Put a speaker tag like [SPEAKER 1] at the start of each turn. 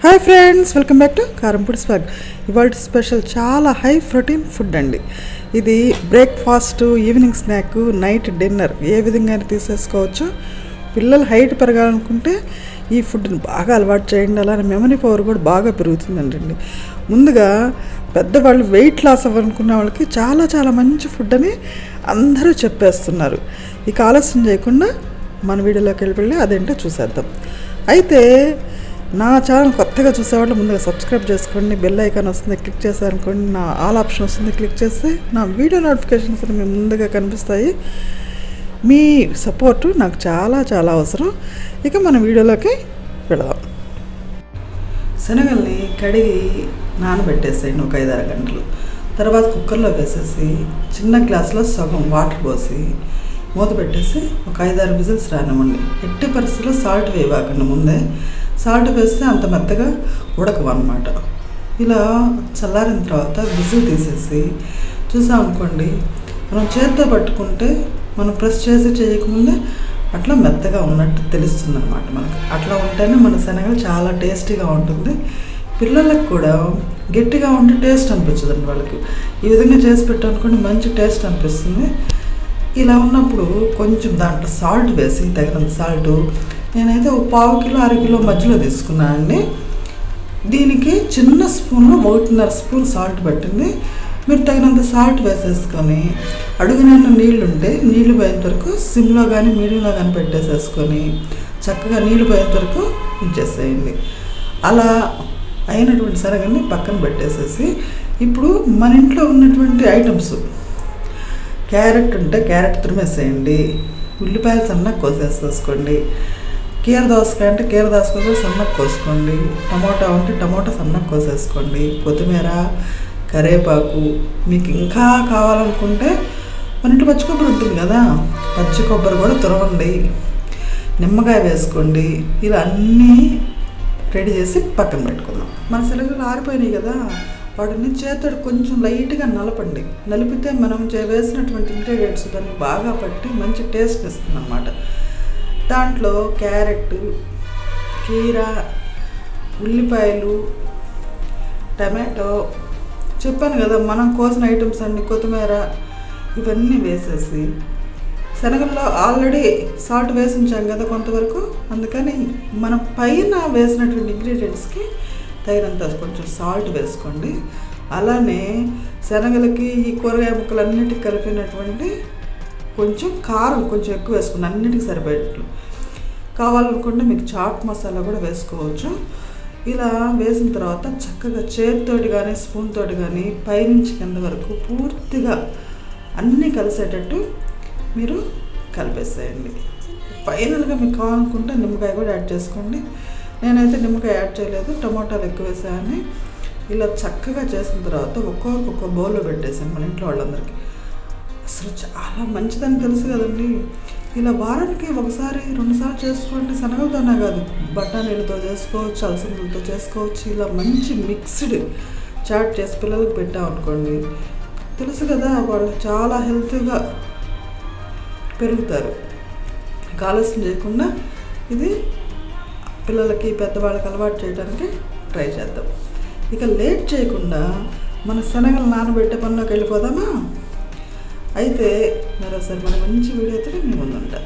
[SPEAKER 1] Hi friends, welcome back to Karyampudi'sVlog. ఇవాళ special చాలా high protein food అండి. ఇది breakfast, evening snack, night dinner ఏ విధంగా తీసేసుకోవచ్చు. పిల్లలు హైట్ పెరగాలనుకుంటే ఈ ఫుడ్ని బాగా అలవాటు చేయండి. అలానే మెమరీ పవర్ కూడా బాగా పెరుగుతుందండి. ముందుగా పెద్దవాళ్ళు వెయిట్ లాస్ అవ్వాలనుకున్న వాళ్ళకి చాలా చాలా మంచి ఫుడ్ అని అందరూ చెప్పేస్తున్నారు. ఇక ఆలస్యం చేయకుండా మన వీడియోలోకి వెళ్ళి అదేంటో చూసేద్దాం. అయితే నా ఛానల్ కొత్తగా చూసేవాళ్ళు ముందుగా సబ్స్క్రైబ్ చేసుకోండి. బెల్ ఐకాన్ వస్తుంది, క్లిక్ చేశారనుకోండి నా ఆల్ ఆప్షన్ వస్తుంది. క్లిక్ చేస్తే నా వీడియో నోటిఫికేషన్స్ మీ ముందుగా కనిపిస్తాయి. మీ సపోర్టు నాకు చాలా చాలా అవసరం. ఇక మన వీడియోలోకి వెళదాం. శనగల్ని కడిగి నానబెట్టేసేయండి ఒక 5-6 గంటలు. తర్వాత కుక్కర్లో వేసేసి చిన్న గ్లాసులో సగం వాటర్ పోసి మూత పెట్టేసి ఒక 5-6 విజిల్స్ రానివ్వండి. ఎట్టి పరిస్థితుల్లో సాల్ట్ వేయకండి. ముందే సాల్ట్ వేస్తే అంత మెత్తగా ఉడకవన్నమాట. ఇలా చల్లారిన తర్వాత విజిల్ తీసేసి చూసామనుకోండి, మనం చేత్తో పట్టుకుంటే మనం ప్రెస్ చేసి చేయకముందే అట్లా మెత్తగా ఉన్నట్టు తెలుస్తుంది అనమాట. మనకు అట్లా ఉంటేనే మన శనగలు చాలా టేస్టీగా ఉంటుంది. పిల్లలకు కూడా గట్టిగా ఉంటే టేస్ట్ అనిపించదండి వాళ్ళకి. ఈ విధంగా చేసి పెట్టానుకోండి మంచి టేస్ట్ అనిపిస్తుంది. ఇలా ఉన్నప్పుడు కొంచెం దాంట్లో సాల్ట్ వేసి తగినంత సాల్టు, నేనైతే ఒక 1/2 కిలో 1/2 కిలో మధ్యలో తీసుకున్నాను అండి. దీనికి చిన్న స్పూన్లో 1.5 స్పూన్ సాల్ట్ పట్టింది. మీరు తగినంత సాల్ట్ వేసేసుకొని అడుగునన్న నీళ్ళు ఉంటే నీళ్ళు పోయేంత వరకు సిమ్లో కానీ మీడియంలో కానీ పెట్టేసేసుకొని చక్కగా నీళ్ళు పోయేంత వరకు ఉంచేసేయండి. అలా అయినటువంటి శనగల్ని పక్కన పెట్టేసేసి ఇప్పుడు మన ఇంట్లో ఉన్నటువంటి ఐటమ్స్, క్యారెట్ ఉంటే క్యారెట్ తురిమేసేయండి, ఉల్లిపాయలు సన్నగా కోసేసుకోండి, కీర దోసకాయ అంటే కీర దోసకాయ సన్నగా కోసుకోండి, టమోటా ఉంటే టమోటా సన్నగా కోసేసుకోండి, కొత్తిమీర, కరివేపాకు, మీకు ఇంకా కావాలనుకుంటే మన ఇంటి పచ్చి కొబ్బరి ఉంటుంది కదా, పచ్చి కొబ్బరి కూడా తురవండి, నిమ్మకాయ వేసుకోండి. ఇలా అన్నీ రెడీ చేసి పక్కన పెట్టుకుందాం. మన శనగలు ఆరిపోయినాయి కదా, వాటిని చేతుడు కొంచెం లైట్గా నలపండి. నలిపితే మనం వేసినటువంటి ఇంగ్రీడియంట్స్ దాన్ని బాగా పట్టి మంచి టేస్ట్ ఇస్తుంది అన్నమాట. దాంట్లో క్యారెట్, కీర, ఉల్లిపాయలు, టమాటో చెప్పాను కదా మనం కోసిన ఐటమ్స్ అన్ని, కొత్తిమీర ఇవన్నీ వేసేసి, శనగల్లో ఆల్రెడీ సాల్ట్ వేసి ఉంచాం కదా కొంతవరకు, అందుకని మనం పైన వేసినటువంటి ఇంగ్రీడియంట్స్కి తగినంత కొంచెం సాల్ట్ వేసుకోండి. అలానే శనగలకి ఈ కూరగాయ ముక్కలు అన్నిటికీ కలిపినటువంటి కొంచెం కారం కొంచెం ఎక్కువ వేసుకోండి, అన్నిటికీ సరిపోయేటట్లు. కావాలనుకుంటే మీకు చాట్ మసాలా కూడా వేసుకోవచ్చు. ఇలా వేసిన తర్వాత చక్కగా చేతితోటి కానీ స్పూన్ తోటి కానీ పైనుంచి కింద వరకు పూర్తిగా అన్నీ కలిసేటట్టు మీరు కలిపేసేయండి. ఫైనల్గా మీకు కావాలనుకుంటే నిమ్మకాయ కూడా యాడ్ చేసుకోండి. నేనైతే నిమ్మకాయ యాడ్ చేయలేదు, టమోటాలు ఎక్కువ వేసాయని. ఇలా చక్కగా చేసిన తర్వాత ఒక్కొక్క బౌల్లో పెట్టేసాను మన ఇంట్లో వాళ్ళందరికీ. అసలు చాలా మంచిదని తెలుసు కదండి. ఇలా వారానికి 1-2 సార్లు చేసుకోండి. శనగలతోనే కాదు, బఠానీలతో చేసుకోవచ్చు, అలసందలతో చేసుకోవచ్చు. ఇలా మంచి మిక్స్డ్ చాట్ చేసి పిల్లలకు పెట్టామనుకోండి, తెలుసు కదా వాళ్ళు చాలా హెల్తీగా పెరుగుతారు. ఆలస్యం చేయకుండా ఇది పిల్లలకి పెద్దవాళ్ళకి అలవాటు చేయడానికి ట్రై చేద్దాం. ఇక లేట్ చేయకుండా మన శనగలు నానబెట్టే పనిలోకి వెళ్ళిపోదామా? అయితే మరోసారి మన మంచి వీడియోతో మీ ముందు ఉంటా.